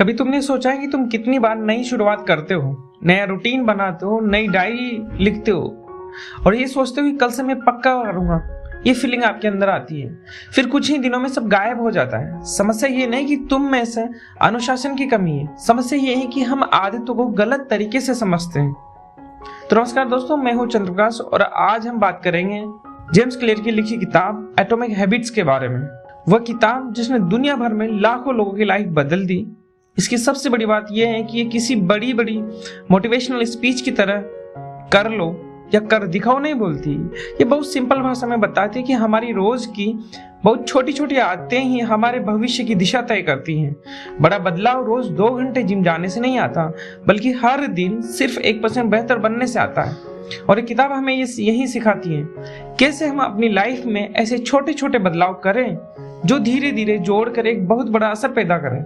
कभी तुमने सोचा है कि तुम कितनी बार नई शुरुआत करते हो, नया रूटीन बनाते हो, नई डायरी लिखते हो और ये सोचते हो कि कल से मैं पक्का करूंगा। ये फीलिंग आपके अंदर आती है, फिर कुछ ही दिनों में सब गायब हो जाता है। समस्या ये नहीं कि तुम में से अनुशासन की कमी है, समस्या ये है कि हम आदतों को गलत तरीके से समझते हैं। तो नमस्कार दोस्तों, मैं हूं चंद्रप्रकाश और आज हम बात करेंगे जेम्स क्लियर की लिखी किताब एटॉमिक हैबिट्स के बारे में। वह किताब जिसने दुनिया भर में लाखों लोगों की लाइफ बदल दी। इसकी सबसे बड़ी बात यह है कि ये किसी बड़ी बड़ी मोटिवेशनल स्पीच की तरह कर लो या कर दिखाओ नहीं बोलती। ये बहुत सिंपल भाषा में बताती है कि हमारी रोज की बहुत छोटी छोटी आदतें ही हमारे भविष्य की दिशा तय करती हैं। बड़ा बदलाव रोज 2 घंटे जिम जाने से नहीं आता, बल्कि हर दिन सिर्फ 1% बेहतर बनने से आता है। और ये किताब हमें यही सिखाती है कैसे हम अपनी लाइफ में ऐसे छोटे छोटे बदलाव करें जो धीरे धीरे जोड़कर एक बहुत बड़ा असर पैदा करें।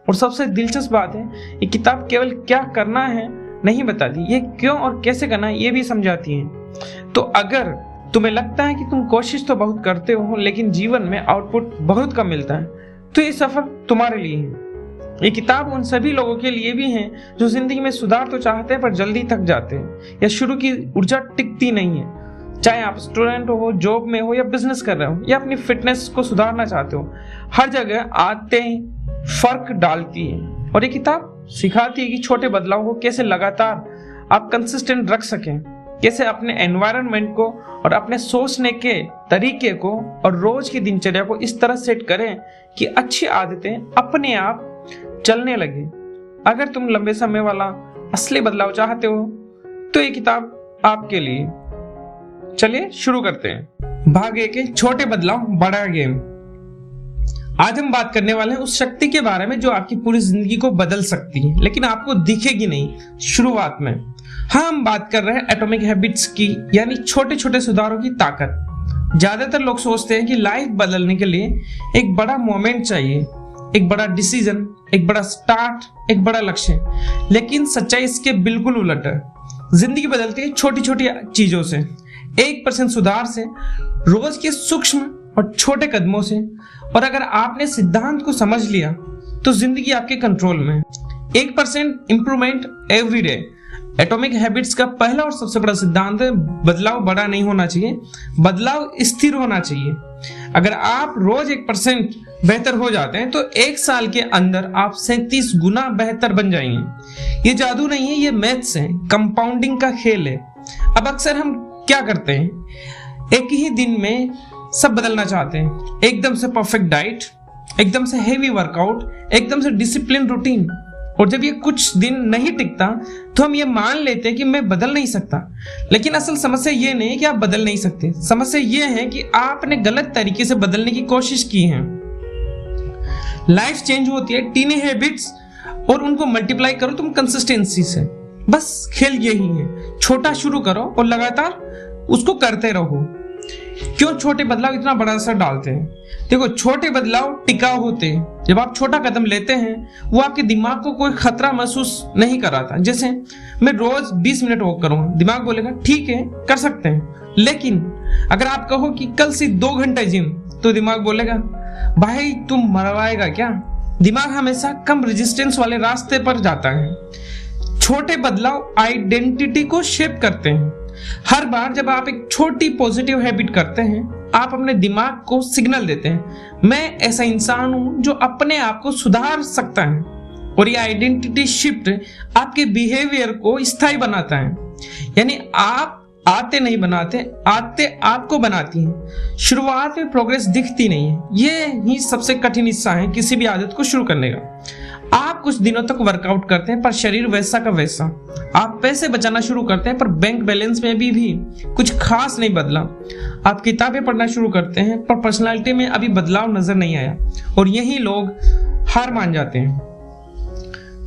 और सबसे दिलचस्प बात है, ये किताब केवल क्या करना है नहीं बताती, ये क्यों और कैसे करना है ये भी समझाती है। तो अगर तुम्हें लगता है कि तुम कोशिश तो बहुत करते हो लेकिन जीवन में आउटपुट बहुत कम मिलता है, तो ये सफर तुम्हारे लिए है। ये किताब उन सभी लोगों के लिए भी है जो जिंदगी में सुधार तो चाहते हैं पर जल्दी थक जाते हैं या शुरू की ऊर्जा टिकती नहीं है। चाहे आप स्टूडेंट हो, जॉब में हो या बिजनेस कर रहे हो या अपनी फिटनेस को सुधारना चाहते हो, हर जगह आदतें फर्क डालती है। और ये किताब सिखाती है कि छोटे बदलाव को कैसे लगातार आप कंसिस्टेंट रख सकें, कैसे अपने एनवायरनमेंट को और अपने सोचने के तरीके को और रोज की दिनचर्या को इस तरह सेट करें कि अच्छी आदतें अपने आप चलने लगे। अगर तुम लंबे समय वाला असली बदलाव चाहते हो तो ये किताब आपके लिए। चलिए शुरू करते हैं। भाग 1 के छोटे बदलाव बड़ा गेम। आज हम बात करने वाले हैं उस शक्ति के बारे में जो आपकी पूरी जिंदगी को बदल सकती है लेकिन आपको दिखेगी नहीं शुरुआत में। हाँ, हम बात कर रहे हैं एटॉमिक हैबिट्स की, यानी छोटे छोटे सुधारों की ताकत। ज्यादातर लोग सोचते हैं कि लाइफ बदलने के लिए एक बड़ा मोमेंट चाहिए, एक बड़ा डिसीजन, एक बड़ा स्टार्ट, एक बड़ा लक्ष्य। लेकिन सच्चाई इसके बिल्कुल उलट है। जिंदगी बदलती है छोटी छोटी चीजों से, 1% सुधार से, रोज के सूक्ष्म और छोटे कदमों से। और अगर आपने सिद्धांत को समझ लिया तो जिंदगी आपके कंट्रोल में है। 1% improvement every day. Atomic habits का पहला और सबसे बड़ा सिद्धांत है, बदलाव बड़ा नहीं होना चाहिए, बदलाव स्थिर होना चाहिए। अगर आप रोज 1% बेहतर हो जाते हैं तो 1 साल के अंदर आप 37 गुना बेहतर बन जाएंगे। ये जादू नहीं है, ये मैथ्स है, कंपाउंडिंग का खेल है। अब अक्सर हम क्या करते हैं, एक ही दिन में सब बदलना चाहते हैं। एकदम से परफेक्ट डाइट, एकदम से हेवी वर्कआउट, एकदम से डिसिप्लिन रूटीन। और जब ये कुछ दिन नहीं टिकता तो हम ये मान लेते हैं कि मैं बदल नहीं सकता। लेकिन असल समस्या ये नहीं है कि आप बदल नहीं सकते, समस्या ये है कि आपने गलत तरीके से बदलने की कोशिश की है। लाइफ चेंज होती है टीनी हैबिट्स और उनको मल्टीप्लाई करो तुम कंसिस्टेंसी से। बस खेल यही है, छोटा शुरू करो और लगातार उसको करते रहो। क्यों छोटे बदलाव इतना बड़ा असर डालते हैं? देखो, छोटे बदलाव टिकाऊ होते हैं। जब आप छोटा कदम लेते हैं वो आपके दिमाग को कोई खतरा महसूस नहीं कराता। जैसे मैं रोज 20 मिनट वॉक करूंगा, दिमाग बोलेगा ठीक है कर सकते हैं। लेकिन अगर आप कहो कि कल से 2 घंटे जिम, तो दिमाग बोलेगा भाई तुम मरवाएगा क्या। दिमाग हमेशा कम रेजिस्टेंस वाले रास्ते पर जाता है। छोटे बदलाव आइडेंटिटी को शेप करते हैं। हर बार जब आप एक छोटी पॉजिटिव हैबिट करते हैं, आप अपने दिमाग को सिग्नल देते हैं मैं ऐसा इंसान हूं जो अपने आप को सुधार सकता है। और ये आइडेंटिटी शिफ्ट आपके बिहेवियर को स्थायी बनाता है। यानी आप आते नहीं बनाते, आते आपको बनाती हैं। शुरुआत में प्रोग्रेस दिखती नहीं है, ये ही सबसे कठिन हिस्सा है किसी भी आदत को शुरू करने का। आप कुछ दिनों तक वर्कआउट करते हैं पर शरीर वैसा का वैसा। आप पैसे बचाना शुरू करते हैं पर बैंक बैलेंस में भी कुछ खास नहीं बदला। आप किताबें पढ़ना शुरू करते हैं पर पर्सनालिटी में अभी बदलाव नजर नहीं आया। और यही लोग हार मान जाते हैं।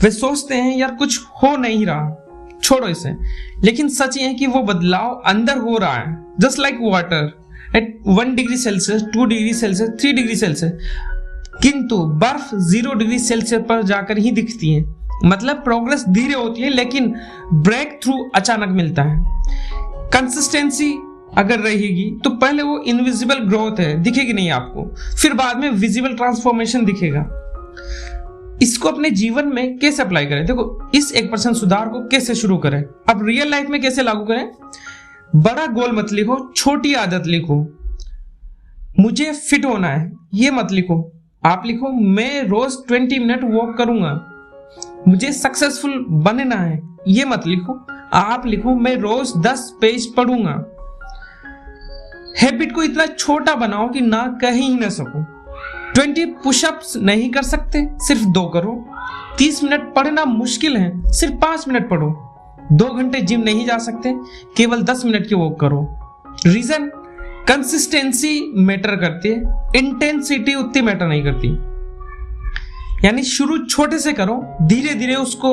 वे सोचते हैं यार कुछ हो नहीं रहा, छोड़ो इसे। लेकिन सच ये है कि वो बदलाव अंदर हो रहा है, just like water at 1 degree Celsius, 2 degree Celsius, 3 degree Celsius. किंतु बर्फ 0 डिग्री सेल्सियस पर जाकर ही दिखती है। मतलब प्रोग्रेस धीरे होती है लेकिन ब्रेक थ्रू अचानक मिलता है। कंसिस्टेंसी अगर रहेगी तो पहले वो इनविजिबल ग्रोथ है, दिखेगी नहीं आपको, फिर बाद में विजिबल ट्रांसफॉर्मेशन दिखेगा। इसको अपने जीवन में कैसे अप्लाई करें। देखो, इस 1% सुधार को कैसे शुरू करें, अब रियल लाइफ में कैसे लागू करें। बड़ा गोल मत लिखो, छोटी आदत लिखो। मुझे फिट होना है ये मत लिखो, आप लिखो मैं रोज 20 मिनट वॉक करूंगा। मुझे सक्सेसफुल बनना है ये मत लिखो, आप लिखो मैं रोज 10 पेज पढ़ूंगा। हैबिट को इतना छोटा बनाओ कि ना कह ही ना सको। 20 पुशअप्स नहीं कर सकते, सिर्फ 2 करो। 30 मिनट पढ़ना मुश्किल है, सिर्फ 5 मिनट पढ़ो। 2 घंटे जिम नहीं जा सकते, केवल 10 मिनट की वॉक करो। रीजन, कंसिस्टेंसी मैटर करती है, इंटेंसिटी उतनी मैटर नहीं करती। यानी शुरू छोटे से करो, धीरे धीरे उसको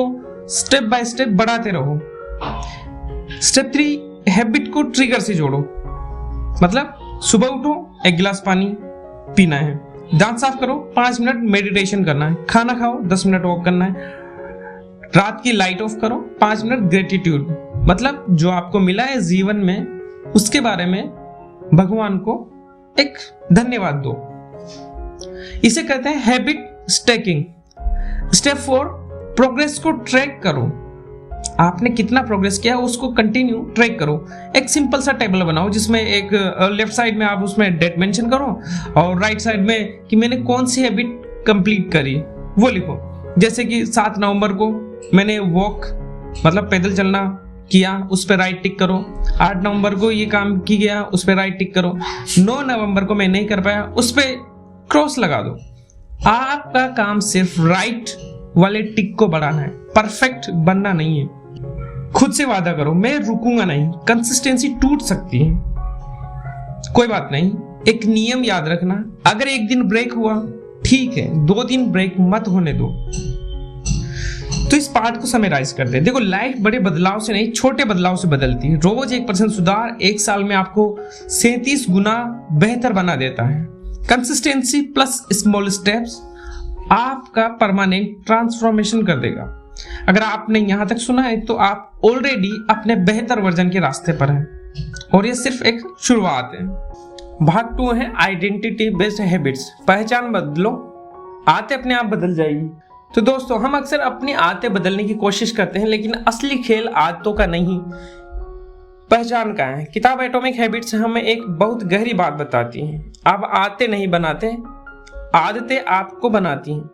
स्टेप बाय स्टेप बढ़ाते रहो। स्टेप 3, हैबिट को ट्रिगर से जोड़ो। मतलब सुबह उठो, 1 गिलास पानी पीना है, दांत साफ करो, 5 मिनट मेडिटेशन करना है, खाना खाओ, 10 मिनट वॉक करना है, रात की लाइट ऑफ करो, 5 मिनट ग्रेटिट्यूड। मतलब जो आपको मिला है जीवन में उसके बारे में भगवान को एक धन्यवाद दो। इसे कहते हैं हैबिट स्टैकिंग। स्टेप 4, प्रोग्रेस को ट्रैक करो। आपने कितना प्रोग्रेस किया उसको कंटिन्यू ट्रैक करो। एक सिंपल सा टेबल बनाओ जिसमें एक लेफ्ट साइड में आप उसमें डेट मेंशन करो और राइट साइड में कि मैंने कौन सी हैबिट कंप्लीट करी वो लिखो। जैसे कि 7 नवंबर को मैंने वॉक मतलब पैदल चलना किया, उस पर राइट टिक करो। 8 नवंबर को ये काम की गया, उस पर राइट टिक करो। 9 नवंबर को मैं नहीं कर पाया, उस पर क्रॉस लगा दो। आपका काम सिर्फ राइट वाले टिक को बढ़ाना है, परफेक्ट बनना नहीं है। खुद से वादा करो मैं रुकूंगा नहीं। कंसिस्टेंसी टूट सकती है, कोई बात नहीं। एक नियम याद रखना, अगर 1 दिन ब्रेक हुआ ठीक है, 2 दिन ब्रेक मत होने दो। तो इस पार्ट को समराइज करते हैं। देखो, लाइफ बड़े बदलाव से नहीं छोटे बदलाव से बदलती है। रोज 1% सुधार 1 साल में आपको 37 गुना बेहतर बना देता है। कंसिस्टेंसी प्लस स्मॉल स्टेप्स आपका परमानेंट ट्रांसफॉर्मेशन कर देगा। अगर आपने यहां तक सुना है तो आप ऑलरेडी अपने बेहतर वर्जन के रास्ते पर हैं और ये सिर्फ एक शुरुआत है। भाग 2 है आइडेंटिटी बेस्ड हैबिट्स। पहचान बदलो, आदतें अपने आप बदल जाएगी। तो दोस्तों, हम अक्सर अपनी आदतें बदलने की कोशिश करते हैं, लेकिन असली खेल आदतों का नहीं पहचान का है। किताब एटॉमिक हैबिट्स हमें एक बहुत गहरी बात बताती है। आप आदतें नहीं बनाते, आदतें आपको बनाती हैं।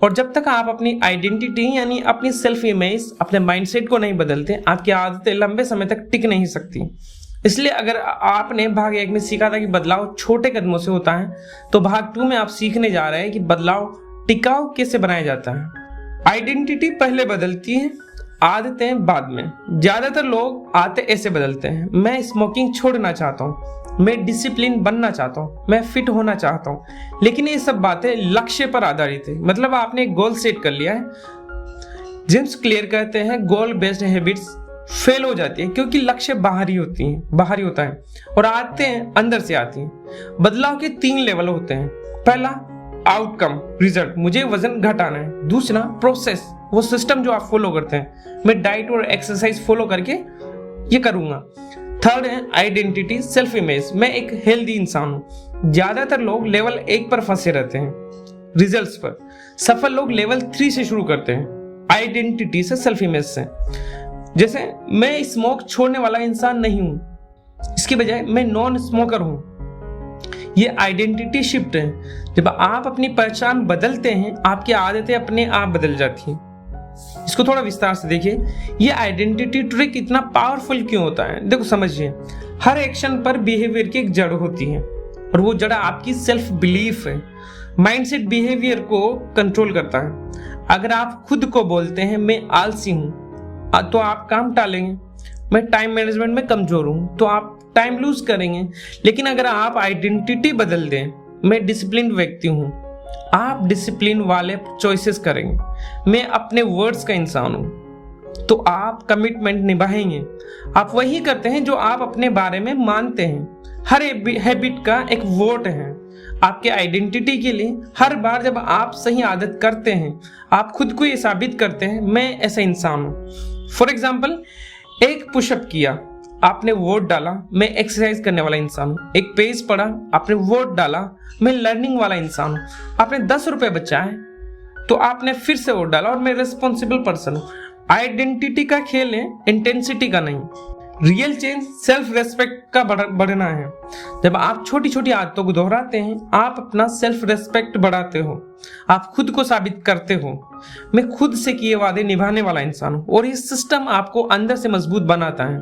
और जब तक आप अपनी आइडेंटिटी यानी अपनी सेल्फ इमेज, अपने माइंडसेट को नहीं बदलते, आपकी आदतें लंबे समय तक टिक नहीं सकती। इसलिए अगर आपने भाग 1 में सीखा था कि बदलाव छोटे कदमों से होता है, तो भाग 2 में आप सीखने जा रहे हैं कि बदलाव टिकाऊ कैसे बनाया जाता है। आइडेंटिटी पहले बदलती है, आदतें बाद में। ज्यादातर लोग आदतें ऐसे बदलते हैं, मैं स्मोकिंग छोड़ना चाहता हूँ, मैं डिसिप्लिन बनना चाहता हूँ, मैं फिट होना चाहता हूँ। लेकिन ये सब बातें लक्ष्य पर आधारित है। मतलब आपने एक गोल सेट कर लिया है। जेम्स क्लियर कहते हैं गोल बेस्ड हैबिट्स फेल हो जाती है क्योंकि लक्ष्य बाहरी होता है और आदतें अंदर से आती हैं। बदलाव के 3 लेवल होते हैं। पहला आउटकम, रिजल्ट, मुझे वजन घटाना है। दूसरा प्रोसेस, वो सिस्टम जो आप फॉलो करते हैं, मैं डाइट और एक्सरसाइज फॉलो करके ये करूंगा। थर्ड है आइडेंटिटी, सेल्फ इमेज, मैं एक हेल्दी इंसान हूं। ज्यादातर लोग लेवल 1 पर फंसे रहते हैं, रिजल्ट्स पर। सफल लोग लेवल 3 से शुरू करते हैं, आइडेंटिटी से, सेल्फ इमेज से। जैसे मैं स्मोक छोड़ने वाला इंसान नहीं हूं, इसकी बजाय मैं नॉन स्मोकर हूं। ये आइडेंटिटी शिफ्ट है। जब आप अपनी पहचान बदलते हैं, आपकी आदतें अपने आप बदल जाती हैं। इसको थोड़ा विस्तार से देखिए, ये आइडेंटिटी ट्रिक इतना पावरफुल क्यों होता है। देखो समझिए, हर एक्शन पर बिहेवियर की एक जड़ होती है और वो जड़ आपकी सेल्फ बिलीफ है। माइंडसेट बिहेवियर को कंट्रोल करता है। अगर आप खुद को बोलते हैं मैं आलसी हूं, तो आप काम टालेंगे। मैं टाइम मैनेजमेंट में कमजोर हूं, तो आप टाइम लूज करेंगे। लेकिन अगर आप आइडेंटिटी बदल दें, मैं डिसिप्लिन व्यक्ति हूं, आप डिसिप्लिन वाले चॉइसेस करेंगे। मैं अपने वर्ड्स का इंसान हूं, तो आप कमिटमेंट निभाएंगे। आप वही करते हैं जो आप अपने बारे में मानते हैं। हर हैबिट का एक वोट है आपके आइडेंटिटी के लिए। हर बार जब आप सही आदत करते हैं, आप खुद को ये साबित करते हैं मैं ऐसा इंसान हूं। फॉर एग्जाम्पल, एक पुशअप किया, आपने वोट डाला मैं एक्सरसाइज करने वाला इंसान हूं। एक पेज पढ़ा, आपने वोट डाला मैं लर्निंग वाला इंसान हूं। आपने 10 रुपए बचाए, तो आपने फिर से वोट डाला और मैं रिस्पॉन्सिबल पर्सन हूँ। आइडेंटिटी का खेल है, इंटेंसिटी का नहीं। रियल चेंज सेल्फ रेस्पेक्ट का बढ़ना है। जब आप छोटी छोटी आदतों को दोहराते हैं, आप अपना सेल्फ रेस्पेक्ट बढ़ाते हो, आप खुद को साबित करते हो मैं खुद से किए वादे निभाने वाला इंसान हूं, और ये सिस्टम आपको अंदर से मजबूत बनाता है।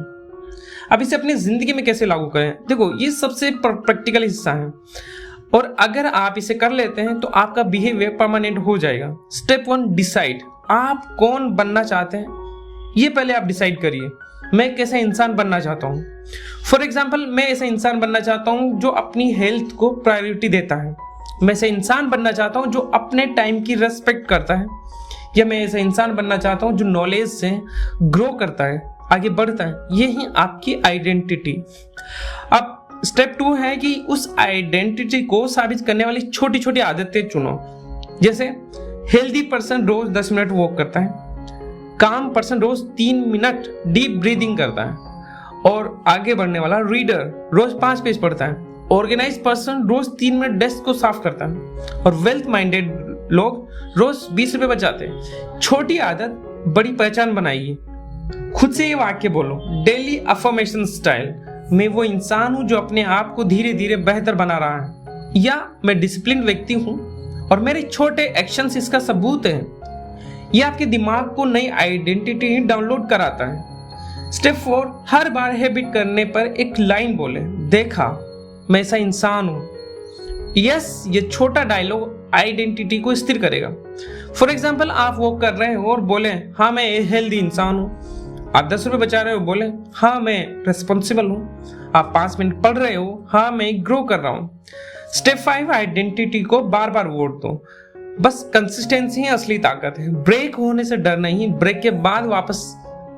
अब इसे अपनी जिंदगी में कैसे लागू करें? देखो, ये सबसे प्रैक्टिकल हिस्सा है, और अगर आप इसे कर लेते हैं तो आपका बिहेवियर परमानेंट हो जाएगा। Step 1, decide. आप कौन बनना चाहते हैं ये पहले आप डिसाइड करिए। मैं कैसा इंसान बनना चाहता हूँ। फॉर एग्जाम्पल, मैं ऐसा इंसान बनना चाहता हूँ जो अपनी हेल्थ को प्रायोरिटी देता है। मैं ऐसा इंसान बनना चाहता हूँ जो अपने टाइम की रेस्पेक्ट करता है। या मैं ऐसा इंसान बनना चाहता हूँ जो नॉलेज से ग्रो करता है, आगे बढ़ता है। ये ही आपकी आइडेंटिटी। अब स्टेप 2 है कि उस आइडेंटिटी को साबित करने वाली छोटी छोटी आदतें चुनो। जैसे हेल्दी पर्सन रोज 10 मिनट वॉक करता है, काम पर्सन रोज 3 मिनट डीप ब्रीदिंग करता है, और आगे बढ़ने वाला रीडर रोज 5 पेज पढ़ता है, ऑर्गेनाइज पर्सन रोज 3 मिनट डेस्क को साफ करता है, और वेल्थ माइंडेड लोग रोज 20 रुपए बचाते हैं। छोटी आदत बड़ी पहचान बनाइए। खुद से ये वाक्य बोलो, डेली अफर्मेशन स्टाइल। मैं वो इंसान हूं जो अपने आप को धीरे धीरे बेहतर बना रहा है, या मैं डिसिप्लिन व्यक्ति हूं और मेरे छोटे एक्शंस इसका सबूत है। यह आपके दिमाग को नई आइडेंटिटी डाउनलोड कराता है। स्टेप 4, हर बार हैबिट करने पर एक लाइन बोले, देखा मैं ऐसा इंसान हूं। यस, ये छोटा डायलॉग आइडेंटिटी को स्थिर करेगा। फॉर एग्जाम्पल, आप वो कर रहे हो और बोले, हाँ मैं हेल्दी इंसान हूँ। आप 10 रुपए बचा रहे हो, बोले, हाँ मैं रिस्पॉन्सिबल हूँ। आप 5 मिनट पढ़ रहे हो, हाँ मैं ग्रो कर रहा हूँ। स्टेप 5, आइडेंटिटी को बार बार वोट दो। बस कंसिस्टेंसी ही असली ताकत है। ब्रेक होने से डर नहीं, ब्रेक के बाद वापस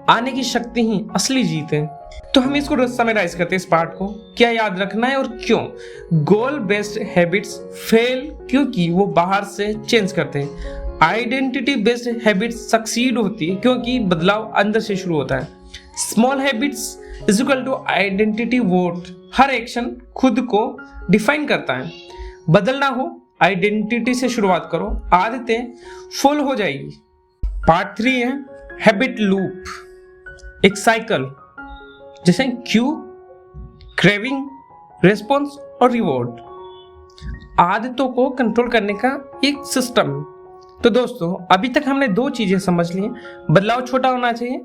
आने की शक्ति ही असली जीत है। तो हम इसको समराइज करते हैं इस पार्ट को। क्या याद रखना है और क्यों? गोल बेस्ड हैबिट्स फेल क्योंकि वो बाहर से चेंज करते हैं। आइडेंटिटी बेस्ड हैबिट्स सक्सीड होती है क्योंकि बदलाव अंदर से शुरू होता है। Small habits is equal to identity vote. हर एक्शन खुद को डिफाइन करता है। बदलना हो, आइडेंटिटी से शुरुआत करो, आदतें फुल हो जाएगी। पार्ट 3 है हैबिट लूप। एक साइकिल जैसे क्यू, क्रेविंग, रेस्पॉन्स और रिवॉर्ड। आदतों को कंट्रोल करने का एक सिस्टम। तो दोस्तों, अभी तक हमने 2 चीजें समझ ली। बदलाव छोटा होना चाहिए,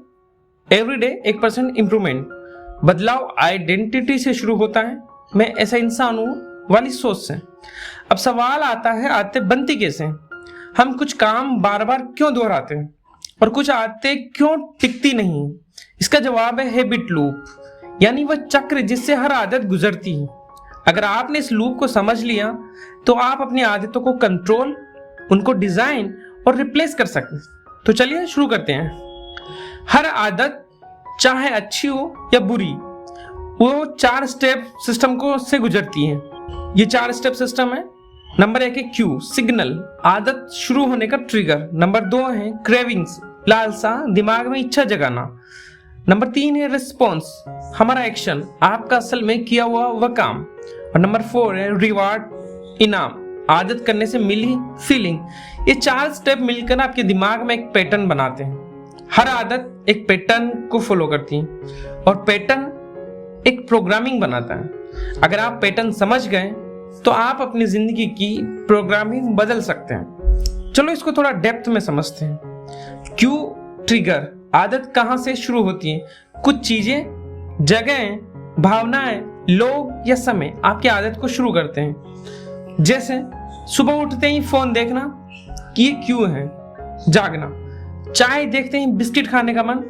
एवरीडे 1% इंप्रूवमेंट। बदलाव आइडेंटिटी से शुरू होता है, मैं ऐसा इंसान हूं वाली सोच से। अब सवाल आता है, आदतें बनती कैसे? हम कुछ काम बार बार क्यों दोहराते हैं और कुछ आदतें क्यों टिकती नहीं? इसका जवाब है हैबिट लूप, यानी वह चक्र जिससे हर आदत गुजरती है। अगर आपने इस लूप को समझ लिया तो आप अपनी आदतों को कंट्रोल, उनको डिजाइन और रिप्लेस कर सकते हैं। तो चलिए शुरू करते हैं। हर आदत चाहे अच्छी हो या बुरी, वो 4 स्टेप सिस्टम को से गुजरती है। ये 4 स्टेप सिस्टम है। नंबर 1 है क्यू, सिग्नल, आदत शुरू होने का ट्रिगर। नंबर 2 है क्रेविंग्स, लालसा, दिमाग में इच्छा जगाना। नंबर 3 है रिस्पॉन्स, हमारा एक्शन, आपका असल में किया हुआ वह काम। और नंबर 4 है रिवार्ड, इनाम, आदत करने से मिली फीलिंग। ये 4 स्टेप मिलकर आपके दिमाग में एक पैटर्न बनाते हैं। हर आदत एक पैटर्न को फॉलो करती है और पैटर्न एक प्रोग्रामिंग बनाता है। अगर आप पैटर्न समझ गए तो आप अपनी जिंदगी की प्रोग्रामिंग बदल सकते हैं। चलो इसको थोड़ा डेप्थ में समझते हैं। क्यू, ट्रिगर, आदत कहां से शुरू होती है? कुछ चीजें, जगह, भावनाएं, लोग या समय आपकी आदत को शुरू करते हैं। जैसे सुबह उठते ही फोन देखना, ये क्यू है। जागना, चाय देखते ही बिस्किट खाने का मन,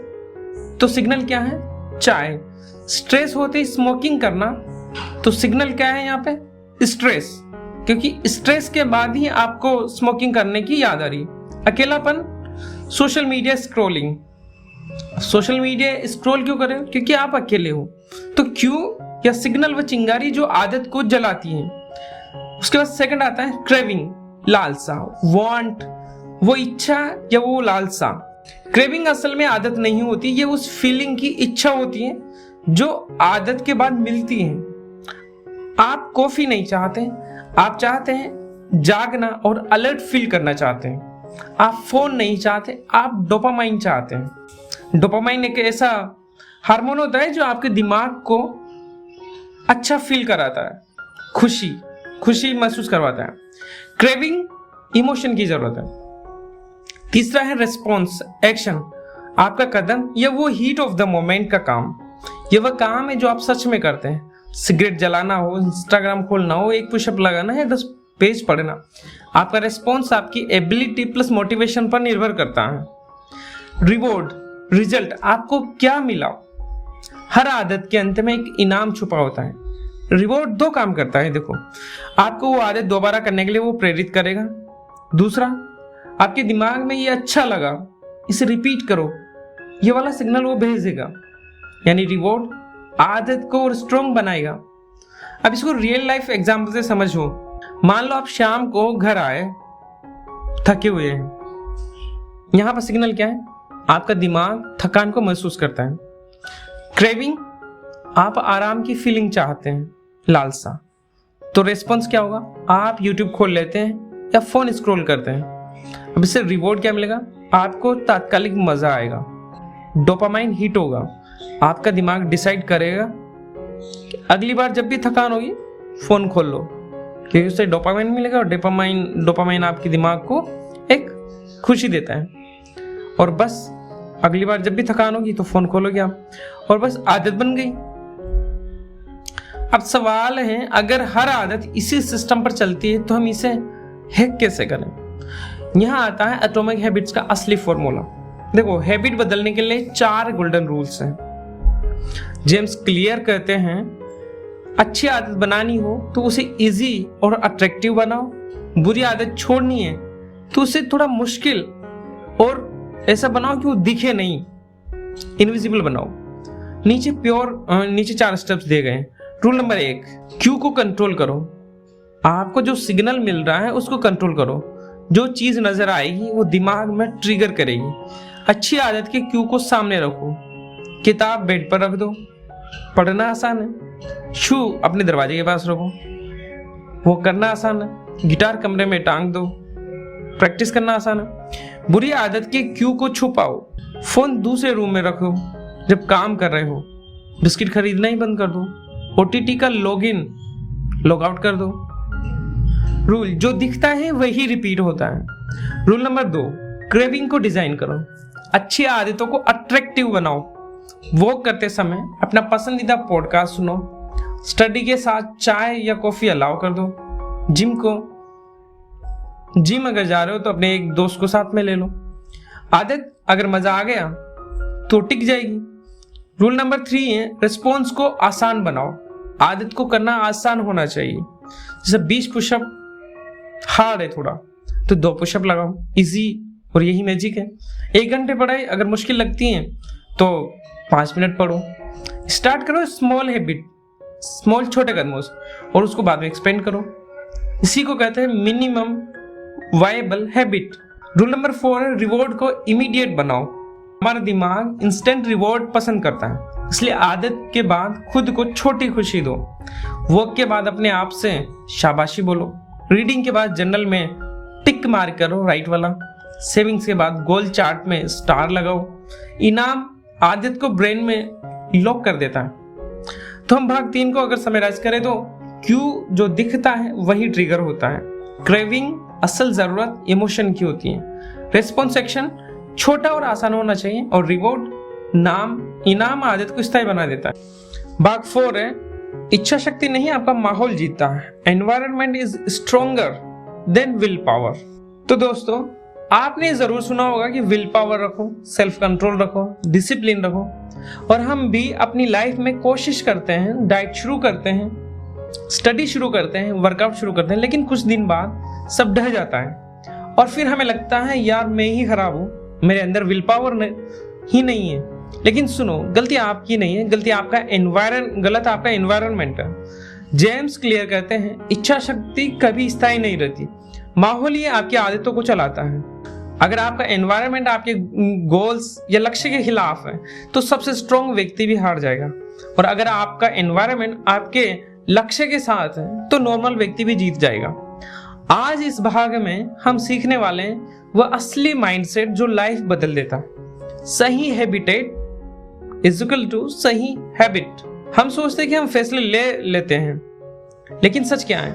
तो सिग्नल क्या है? चाय। स्ट्रेस होते ही स्मोकिंग करना, तो सिग्नल क्या है यहाँ पे? स्ट्रेस, क्योंकि स्ट्रेस के बाद ही आपको स्मोकिंग करने की याद आ रही। अकेलापन, social media scrolling, social media scroll क्यों करें? क्योंकि आप अकेले हो। तो क्यू या सिग्नल व चिंगारी जो आदत को जलाती है। उसके बाद सेकंड आता है क्रेविंग, लालसा, वांट, वो इच्छा या वो लालसा। क्रेविंग असल में आदत नहीं होती, ये उस फीलिंग की इच्छा होती है जो आदत के बाद मिलती है। आप कॉफी नहीं चाहते, आप चाहते हैं जागना और अलर्ट फील करना चाहते हैं। आप फोन नहीं चाहते, आप डोपामाइन चाहते हैं। डोपामाइन एक ऐसा हार्मोन होता है जो आपके दिमाग को अच्छा फील कराता है, खुशी महसूस करवाता है। क्रेविंग इमोशन की जरूरत है। तीसरा है रिस्पॉन्स, एक्शन, आपका कदम या वो हीट ऑफ द मोमेंट का काम। ये वह काम है जो आप सच में करते हैं। सिगरेट जलाना हो, इंस्टाग्राम खोलना हो, एक पुशअप लगाना है, 10 पेज पढ़ना। आपका रिस्पॉन्स आपकी एबिलिटी प्लस मोटिवेशन पर निर्भर करता है। रिवॉर्ड, रिजल्ट, आपको क्या मिला। हर आदत के अंत में एक इनाम छुपा होता है। रिवॉर्ड 2 काम करता है। देखो, आपको वो आदत दोबारा करने के लिए वो प्रेरित करेगा। दूसरा, आपके दिमाग में ये अच्छा लगा, इसे रिपीट करो, ये वाला सिग्नल वो भेजेगा। यानी रिवॉर्ड आदत को और स्ट्रॉन्ग बनाएगा। अब इसको रियल लाइफ एग्जाम्पल से समझो। मान लो आप शाम को घर आए, थके हुए हैं। यहां पर सिग्नल क्या है? आपका दिमाग थकान को महसूस करता है। क्रेविंग, आप आराम की फीलिंग चाहते हैं, लालसा। तो रेस्पॉन्स क्या होगा? आप यूट्यूब खोल लेते हैं या फोन स्क्रॉल करते हैं। अब इससे रिवॉर्ड क्या मिलेगा? आपको तात्कालिक मजा आएगा, डोपामाइन हिट होगा। आपका दिमाग डिसाइड करेगा कि अगली बार जब भी थकान होगी फोन खोल लो, क्योंकि उससे डोपामाइन मिलेगा और डोपामाइन आपके दिमाग को एक खुशी देता है। और बस अगली बार जब भी थकान होगी तो फोन खोलोगे आप, और बस आदत बन गई। अब सवाल है, अगर हर आदत इसी सिस्टम पर चलती है तो हम इसे हैक कैसे करें? यहां आता है एटॉमिक हैबिट्स का असली फॉर्मूला। देखो, हैबिट बदलने के लिए 4 गोल्डन रूल्स हैं। जेम्स क्लियर कहते हैं, अच्छी आदत बनानी हो तो उसे इजी और अट्रैक्टिव बनाओ। बुरी आदत छोड़नी है तो उसे थोड़ा मुश्किल और ऐसा बनाओ कि वो दिखे नहीं, इनविजिबल बनाओ। नीचे 4 स्टेप्स दिए गए हैं। रूल नंबर 1, क्यू को कंट्रोल करो। आपको जो सिग्नल मिल रहा है उसको कंट्रोल करो। जो चीज नजर आएगी वो दिमाग में ट्रिगर करेगी। अच्छी आदत के क्यू को सामने रखो। किताब बेड पर रख दो, पढ़ना आसान है। शू अपने दरवाजे के पास रखो, वो करना आसान है। गिटार कमरे में टांग दो, प्रैक्टिस करना आसान है। बुरी आदत के क्यू को छुपाओ। फोन दूसरे रूम में रखो जब काम कर रहे हो। बिस्किट खरीदना ही बंद कर दो। ओटीटी का लॉगिन लॉग आउट कर दो। रूल, जो दिखता है वही रिपीट होता है। रूल नंबर 2, क्रेविंग को डिजाइन करो। अच्छी आदतों को अट्रैक्टिव बनाओ। वॉक करते समय अपना पसंदीदा पॉडकास्ट सुनो। स्टडी के साथ चाय या कॉफी अलाउ कर दो। जिम अगर जा रहे हो तो अपने एक दोस्त को साथ में ले लो। आदत अगर मजा आ गया तो टिक जाएगी। रूल नंबर 3 है, रिस्पॉन्स को आसान बनाओ। आदत को करना आसान होना चाहिए। जैसे 20 पुशअप हार्ड है थोड़ा, तो 2 पुशअप लगाओ, इजी। और यही मैजिक है। 1 घंटे पढ़ाई अगर मुश्किल लगती है तो 5 मिनट पढ़ो। स्टार्ट करो स्मॉल हैबिट, स्मॉल छोटे कदमों से, और उसको बाद में एक्सपेंड करो। इसी को कहते हैं minimum viable habit. Rule number 4 है, रिवॉर्ड को इमीडिएट बनाओ। हमारा दिमाग इंस्टेंट रिवॉर्ड पसंद करता है, इसलिए आदत के बाद खुद को छोटी खुशी दो। वर्क के बाद अपने आप से शाबाशी बोलो। रीडिंग के बाद जर्नल में टिक मार करो, राइट वाला। सेविंग्स के बाद गोल चार्ट में स्टार लगाओ। इनाम आदत को ब्रेन में लॉक कर देता है। तो हम भाग 3 को अगर समराइज करें तो क्यू जो दिखता है वही ट्रिगर होता है। क्रेविंग असल जरूरत इमोशन की होती है। रिस्पॉन्स एक्शन छोटा और आसान होना चाहिए, और रिवॉर्ड इनाम आदत को स्थायी बना देता है। भाग 4 है, इच्छा शक्ति नहीं आपका माहौल जीतता है। Environment is stronger then will power. तो दोस्तों, आपने जरूर सुना होगा कि विल पावर रखो, सेल्फ कंट्रोल रखो, डिसिप्लिन रखो। और हम भी अपनी लाइफ में कोशिश करते हैं, डाइट शुरू करते हैं, स्टडी शुरू करते हैं, वर्कआउट शुरू करते हैं, लेकिन कुछ दिन बाद सब ढह जाता है और फिर हमें लगता है यार मैं ही खराब हूँ, मेरे अंदर विल पावर ही नहीं है। लेकिन सुनो, गलती आपकी नहीं है, गलत आपका एनवायरनमेंट है। जेम्स क्लियर कहते हैं, इच्छा शक्ति कभी स्थायी नहीं रहती, माहौल ही आपकी आदतों को चलाता है। अगर आपका एनवायरनमेंट आपके गोल्स या लक्ष्य के खिलाफ है तो सबसे स्ट्रॉन्ग व्यक्ति भी हार जाएगा, और अगर आपका एनवायरनमेंट आपके लक्ष्य के साथ है तो नॉर्मल व्यक्ति भी जीत जाएगा। आज इस भाग में हम सीखने वाले हैं वह असली माइंडसेट जो लाइफ बदल देता। सही हैबिटेट इज इक्वल टू सही हैबिट। हम सोचते हैं कि हम फैसले ले लेते हैं, लेकिन सच क्या है,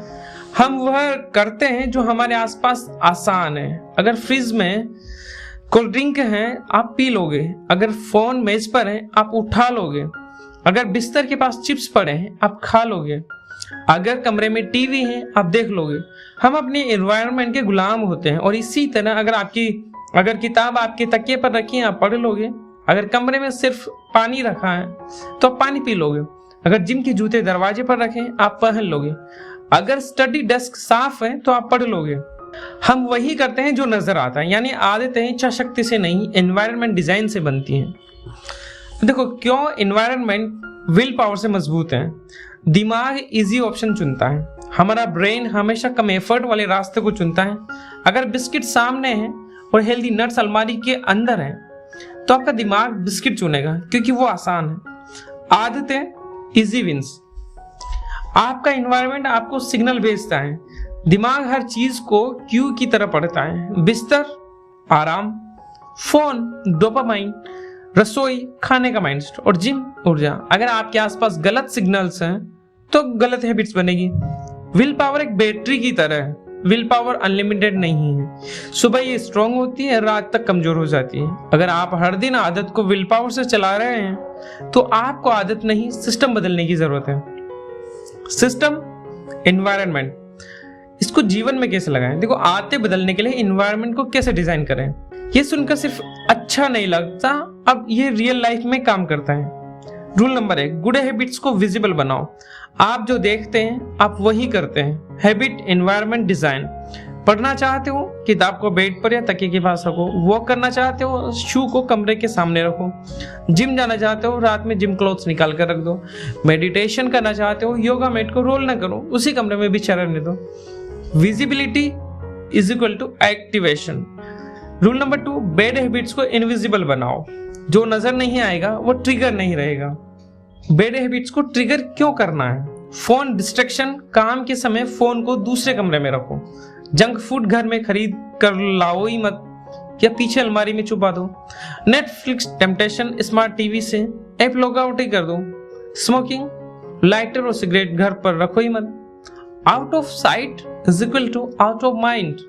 हम वह करते हैं जो हमारे आसपास आसान है। अगर फ्रिज में कोल्ड ड्रिंक है आप पी लोगे, अगर फोन मेज पर है आप उठा लोगे, अगर बिस्तर के पास चिप्स पड़े हैं आप खा लोगे, अगर कमरे में टीवी है आप देख लोगे। हम अपने एनवायरनमेंट के गुलाम होते हैं। और इसी तरह अगर किताब आपके तकिए पर रखी है आप पढ़ लोगे, अगर कमरे में सिर्फ पानी रखा है तो आप पानी पी लोगे, अगर जिम के जूते दरवाजे पर रखें आप पहन लोगे, अगर स्टडी डेस्क साफ है तो आप पढ़ लोगे। हम वही करते हैं जो नजर आता है, यानी आदतें इच्छा शक्ति से नहीं, एनवायरनमेंट डिजाइन से बनती हैं। देखो क्यों एनवायरनमेंट विल पावर से मजबूत है। दिमाग इजी ऑप्शन चुनता है, हमारा ब्रेन हमेशा कम एफर्ट वाले रास्ते को चुनता है। अगर बिस्किट सामने है और हेल्दी नट्स अलमारी के अंदर है तो आपका दिमाग बिस्किट चुनेगा क्योंकि वो आसान है। आदतें इजी विंस। आपका एनवायरनमेंट आपको सिग्नल भेजता है, दिमाग हर चीज को क्यू की तरह पढ़ता है। बिस्तर आराम, फोन डोपामाइन, रसोई खाने का माइंडसेट और जिम ऊर्जा। अगर आपके आसपास गलत सिग्नल्स हैं तो गलत हैबिट्स बनेगी। विल पावर एक बैटरी की तरह है, विल पावर अनलिमिटेड नहीं है। सुबह ये स्ट्रांग होती है, रात तक कमजोर हो जाती है। अगर आप हर दिन आदत को विल पावर से चला रहे हैं तो आपको आदत नहीं सिस्टम बदलने की जरूरत है। सिस्टम एनवायरनमेंट, इसको जीवन में कैसे लगाएं। देखो आदतें बदलने के लिए एनवायरनमेंट को कैसे डिजाइन करें, ये सुनकर सिर्फ अच्छा नहीं लगता, अब ये रियल लाइफ में काम करता है। रूल नंबर 1, गुड हैबिट्स को विजिबल बनाओ। आप जो देखते हैं आप वही करते हैं। Habit environment design. पढ़ना चाहते हो किताब को बेड पर या तकिए के पास रखो, वॉक करना चाहते हो शू को कमरे के सामने रखो, जिम जाना चाहते हो रात में जिम क्लॉथ्स निकाल कर रख दो, मेडिटेशन करना चाहते हो योगा मैट को रोल ना करो, उसी कमरे में बिछा रहने दो। Visibility is equal to activation. Rule number 2, bad habits को इनविजिबल बनाओ। जो नजर नहीं आएगा वो ट्रिगर नहीं रहेगा। बैड हैबिट्स को ट्रिगर क्यों करना है। फोन डिस्ट्रैक्शन, काम के समय फोन को दूसरे कमरे में रखो, जंक फूड घर में खरीद कर लाओ ही मत या पीछे अलमारी में छुपा दो। नेटफ्लिक्स टेम्पटेशन, स्मार्ट टीवी से ऐप लॉग आउट ही कर दो। स्मोकिंग, लाइटर और सिगरेट घर पर रखो ही मत। Out of sight is equal to out of mind.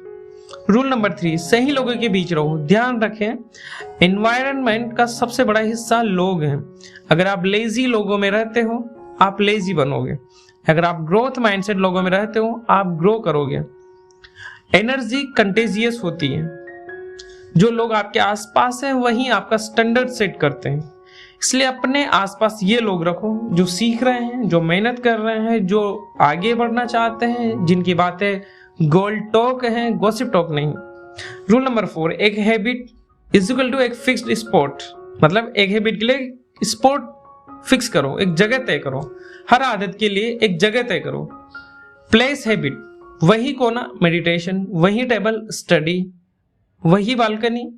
Rule number 3, सही लोगों के बीच रहो। ध्यान रखें एनवायरनमेंट का सबसे बड़ा हिस्सा लोग हैं। अगर आप लेजी लोगों में रहते हो आप लेजी बनोगे, अगर आप ग्रोथ माइंडसेट लोगों में रहते हो आप ग्रो करोगे। एनर्जी कंटेजियस होती है, जो लोग आपके आसपास हैं वही आपका स्टैंडर्ड सेट करते हैं। इसलिए अपने आसपास ये लोग रखो जो सीख रहे हैं, जो मेहनत कर रहे हैं, जो आगे बढ़ना चाहते हैं, जिनकी बातें गोल्ड टॉक है, गॉसिप टॉक नहीं। रूल नंबर 4, एक हैबिट इज इक्वल टू एक फिक्स्ड स्पॉट। मतलब एक हैबिट के लिए स्पॉट फिक्स करो, एक जगह तय करो। हर आदत के लिए एक जगह तय करो। प्लेस हैबिट, वही कोना मेडिटेशन, वही टेबल स्टडी, वही बालकनी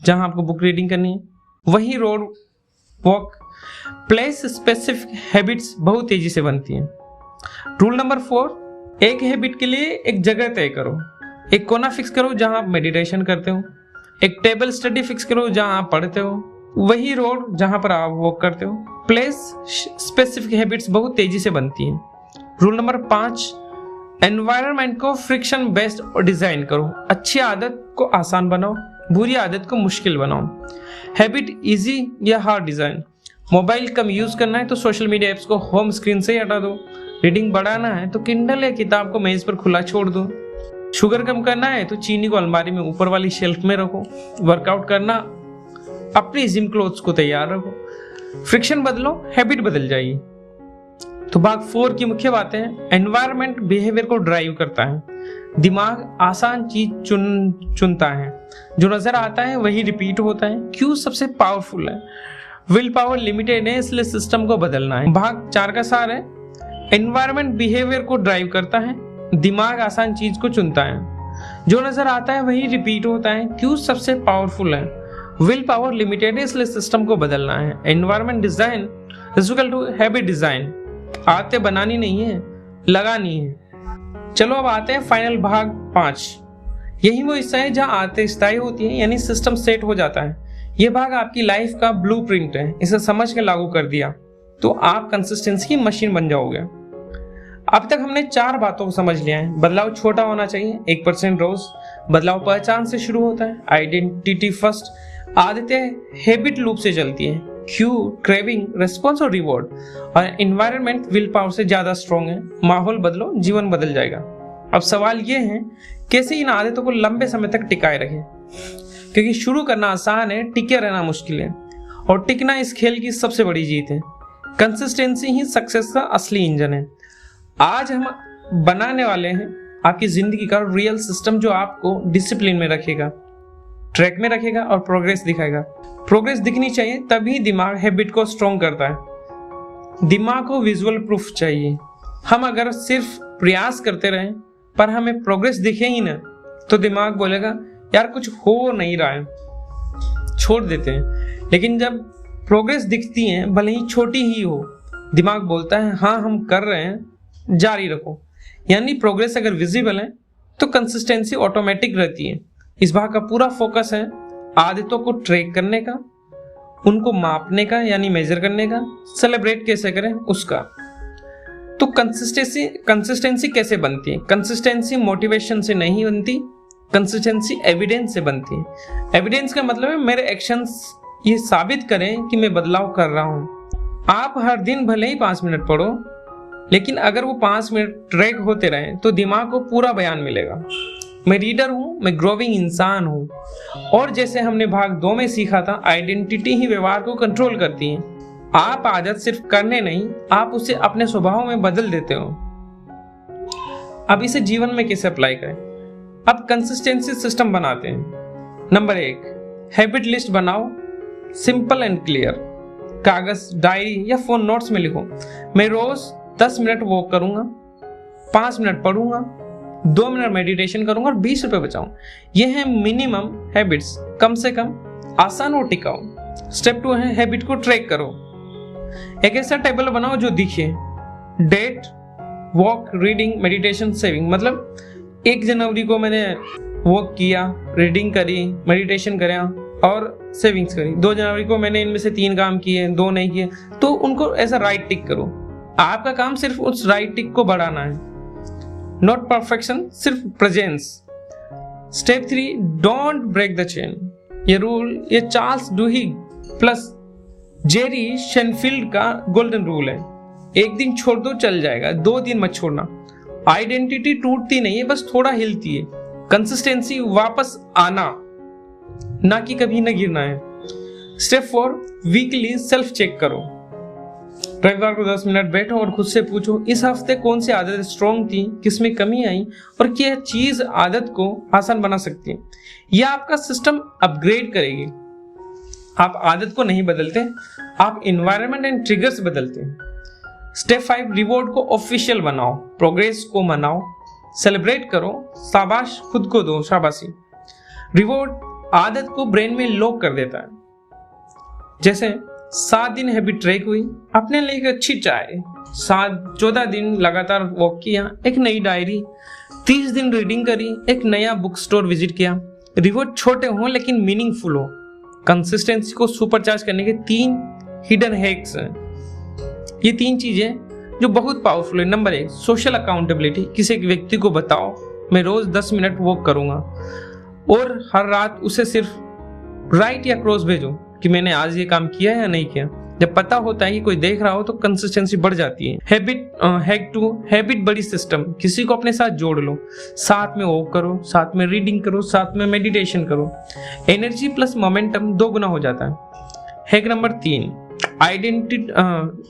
जहां आपको बुक रीडिंग करनी है, वही road walk. Place specific habits बहुत तेजी से बनती हैं। रूल नंबर 4, एक हैबिट के लिए एक जगह तय करो। एक कोना फिक्स करो जहां आप मेडिटेशन करते हो, एक टेबल स्टडी फिक्स करो जहां आप पढ़ते हो, वही रोड जहां पर आप वॉक करते हो। प्लेस स्पेसिफिक हैबिट्स बहुत तेजी से बनती हैं। रूल नंबर 5, एनवायरनमेंट को फ्रिक्शन बेस्ड डिजाइन करो। अच्छी आदत को आसान बनाओ, बुरी आदत को मुश्किल बनाओ। हैबिट इजी या हार्ड डिजाइन। मोबाइल कम यूज करना है तो सोशल मीडिया एप्स को होम स्क्रीन से ही हटा दो। रीडिंग बढ़ाना है तो किंडल या किताब को मेज पर खुला छोड़ दो। शुगर कम करना है तो चीनी को अलमारी में ऊपर वाली शेल्फ में रखो। वर्कआउट करना, अपनी जिम क्लोथ्स को तैयार रखो। फ्रिक्शन बदलो, हैबिट बदल जाएगी। तो भाग 4 की मुख्य बातें हैं। एनवायरनमेंट बिहेवियर को ड्राइव करता है। दिमाग आसान चीज चुनता है, जो नजर आता है वही रिपीट होता है। क्यों सबसे पावरफुल है। विल पावर लिमिटेड है इसलिए सिस्टम को बदलना है। भाग 4 का सार है, एनवायरनमेंट बिहेवियर को ड्राइव करता है, दिमाग आसान चीज को चुनता है, जो नजर आता है वही रिपीट होता है। क्यों सबसे पावरफुल है। विल पावर लिमिटेड है इसलिए सिस्टम को बदलना है। Environment design is equal to habit design. आदतें बनानी नहीं है, लगानी है। चलो अब आते हैं फाइनल भाग 5, यही वो हिस्सा है जहाँ आते स्थायी होती है, यानी सिस्टम सेट हो जाता है। ये भाग आपकी लाइफ का ब्लूप्रिंट है। इसे समझ के लागू कर दिया तो आप कंसिस्टेंसी की मशीन बन जाओगे। अब तक हमने 4 बातों को समझ लिया है। बदलाव छोटा होना चाहिए, 1% रोज। बदलाव पहचान से शुरू होता है, आइडेंटिटी फर्स्ट। आदतें हैबिट लूप से चलती है, क्यू, क्रेविंग, रेस्पॉन्स और रिवॉर्ड। और एनवायरनमेंट विल पावर से ज्यादा स्ट्रॉन्ग है। माहौल बदलो, जीवन बदल जाएगा। अब सवाल ये है कैसे इन आदतों को लंबे समय तक टिकाए रखें, क्योंकि शुरू करना आसान है, टिके रहना मुश्किल है। और टिकना इस खेल की सबसे बड़ी जीत है। कंसिस्टेंसी ही सक्सेस का असली इंजन है। आज हम बनाने वाले हैं आपकी जिंदगी का रियल सिस्टम, जो आपको डिसिप्लिन में रखेगा, ट्रैक में रखेगा और प्रोग्रेस दिखाएगा। प्रोग्रेस दिखनी चाहिए, तभी दिमाग हैबिट को स्ट्रॉन्ग करता है। दिमाग को विजुअल प्रूफ चाहिए। हम अगर सिर्फ प्रयास करते रहें पर हमें प्रोग्रेस दिखे ही ना, तो दिमाग बोलेगा यार कुछ हो नहीं रहा है, छोड़ देते हैं। लेकिन जब प्रोग्रेस दिखती है, भले ही छोटी ही हो, दिमाग बोलता है हाँ हम कर रहे हैं, जारी रखो। यानी प्रोग्रेस अगर विजिबल है तो कंसिस्टेंसी ऑटोमेटिक रहती है। इस भाग का पूरा फोकस है आदतों को ट्रैक करने का, उनको मापने का यानी मेजर करने का, सेलिब्रेट कैसे करें उसका। तो कंसिस्टेंसी कैसे बनती है? कंसिस्टेंसी मोटिवेशन से नहीं बनती, कंसिस्टेंसी एविडेंस से बनती है। एविडेंस का मतलब है मेरे एक्शंस ये साबित करें कि मैं बदलाव कर रहा हूं। आप हर दिन भले ही 5 मिनट पढ़ो, लेकिन अगर वो 5 मिनट ट्रैक होते रहे तो दिमाग को पूरा बयान मिलेगा, मैं रीडर हूं, मैं ग्रोविंग इंसान हूं। और जैसे हमने भाग 2 में सीखा था, आइडेंटिटी ही व्यवहार को कंट्रोल करती है। आप आदत सिर्फ करने नहीं, आप उसे अपने स्वभाव में बदल देते हो। अब इसे जीवन में कैसे अप्लाई करें? अब कंसिस्टेंसी सिस्टम बनाते हैं। नंबर 1, हैबिट लिस्ट बनाओ, सिंपल एंड क्लियर। कागज, डायरी या फोन नोट्स में लिखो, मैं रोज 10 मिनट वॉक करूंगा, 5 मिनट पढ़ूंगा, 2 मिनट मेडिटेशन करूंगा और 20 रुपए बचाऊं। ये है मिनिमम हैबिट्स, कम से कम, आसान और टिकाऊ। स्टेप 2 है हैबिट को ट्रैक करो। एक ऐसा टेबल बनाओ जो दिखे, date, walk, reading, meditation, saving. मतलब 1 जनवरी को मैंने वॉक किया, रीडिंग करी, मेडिटेशन करा और सेविंग्स करी। 2 जनवरी को मैंने इनमें से 3 काम किए, 2 नहीं किए, तो उनको ऐसा राइट टिक करो। आपका काम सिर्फ उस राइट टिक को बढ़ाना है, नॉट परफेक्शन, सिर्फ presence. Step 3, don't break the chain. ये रूल ये Charles Duhigg plus Jerry Seinfeld का गोल्डन रूल है। 1 दिन छोड़ दो, चल जाएगा, 2 दिन मत छोड़ना। आइडेंटिटी टूटती नहीं है, बस थोड़ा हिलती है। कंसिस्टेंसी वापस आना, ना कि कभी न गिरना है। स्टेप 4, वीकली सेल्फ चेक करो। रविवार को 10 मिनट बैठो और खुद से पूछो इस हफ्ते कौन सी आदत स्ट्रॉन्ग थी, किसमें कमी आई और क्या चीज आदत को आसान बना सकती है। यह आपका सिस्टम अपग्रेड करेगी। आप आदत को नहीं बदलते, आप एनवायरनमेंट एंड ट्रिगर्स बदलते हैं। स्टेप 5, रिवॉर्ड को ऑफिशियल बनाओ, प्रोग्रेस को मनाओ, सेलिब्रेट करो, शाबाश खुद को दो, शाबाशी। रिवॉर्ड आदत को ब्रेन में लॉक कर देता है। जैसे 7 दिन हैबिट ट्रैक हुई, अपने लिए एक अच्छी चाय, 14 दिन लगातार वॉक किया, एक नई डायरी, 30 दिन रीडिंग करी, एक नया बुक स्टोर विजिट किया। रिवॉर्ड छोटे हो लेकिन मीनिंगफुल हो। कंसिस्टेंसी को सुपरचार्ज करने के 3 हिडन हैक्स हैं। ये 3 चीजें जो बहुत पावरफुल है। Number 1, social accountability. किसी एक व्यक्ति को बताओ मैं रोज 10 मिनट वॉक करूंगा और हर रात उसे सिर्फ राइट या क्रॉस भेजो कि मैंने आज ये काम किया या नहीं किया। जब पता होता है कि कोई देख रहा हो तो कंसिस्टेंसी बढ़ जाती है। हैक 2, हैबिट बड़ी सिस्टम। किसी को अपने साथ जोड़ लो, साथ में वॉक करो, साथ में रीडिंग करो, साथ में मेडिटेशन करो। एनर्जी प्लस मोमेंटम 2 गुना हो जाता है। Hack number 3,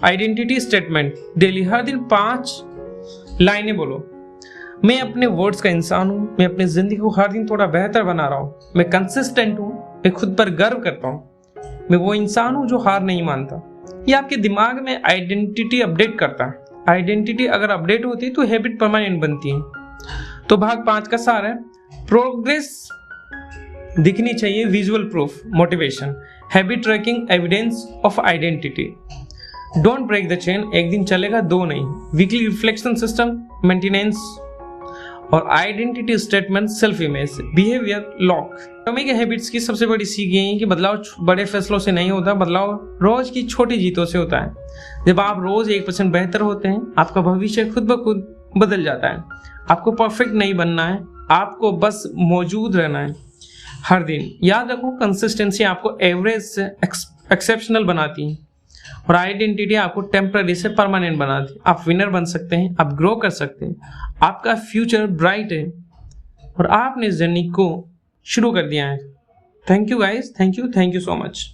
identity statement. Daily हर दिन 5 लाइनें बोलो, मैं अपने वर्ड्स का इंसान हूं, मैं अपनी जिंदगी को हर दिन थोड़ा बेहतर बना रहा हूं, मैं कंसिस्टेंट हूं, मैं खुद पर गर्व करता हूं, मैं वो इंसान हूं जो हार नहीं मानता। ये आपके दिमाग में आइडेंटिटी अपडेट करता है। आइडेंटिटी अगर अपडेट होती है तो हैबिट परमानेंट बनती है। तो भाग 5 का सार है, प्रोग्रेस दिखनी चाहिए, visual proof, motivation, habit tracking, evidence of identity. Don't break the chain, 1 दिन चलेगा, 2 नहीं। वीकली रिफ्लेक्शन सिस्टम, मेंटेनेंस और identity statement, self image, behaviour lock. Atomic habits की सबसे बड़ी सीख यही है कि बदलाव बड़े फैसलों से नहीं होता, बदलाव रोज की छोटी जीतों से होता है। जब आप रोज 1% बेहतर होते हैं, आपका भविष्य खुद ब खुद बदल जाता है। आपको परफेक्ट नहीं बनना है, आपको बस मौजूद रहना है हर दिन। याद रखो, कंसिस्टेंसी आपको एवरेज से एक्सेप्शनल बनाती है और आइडेंटिटी आपको टेम्पररी से परमानेंट बनाती है। आप विनर बन सकते हैं, आप ग्रो कर सकते हैं, आपका फ्यूचर ब्राइट है और आपने इस जर्नी को शुरू कर दिया है। Thank you guys, thank you so much.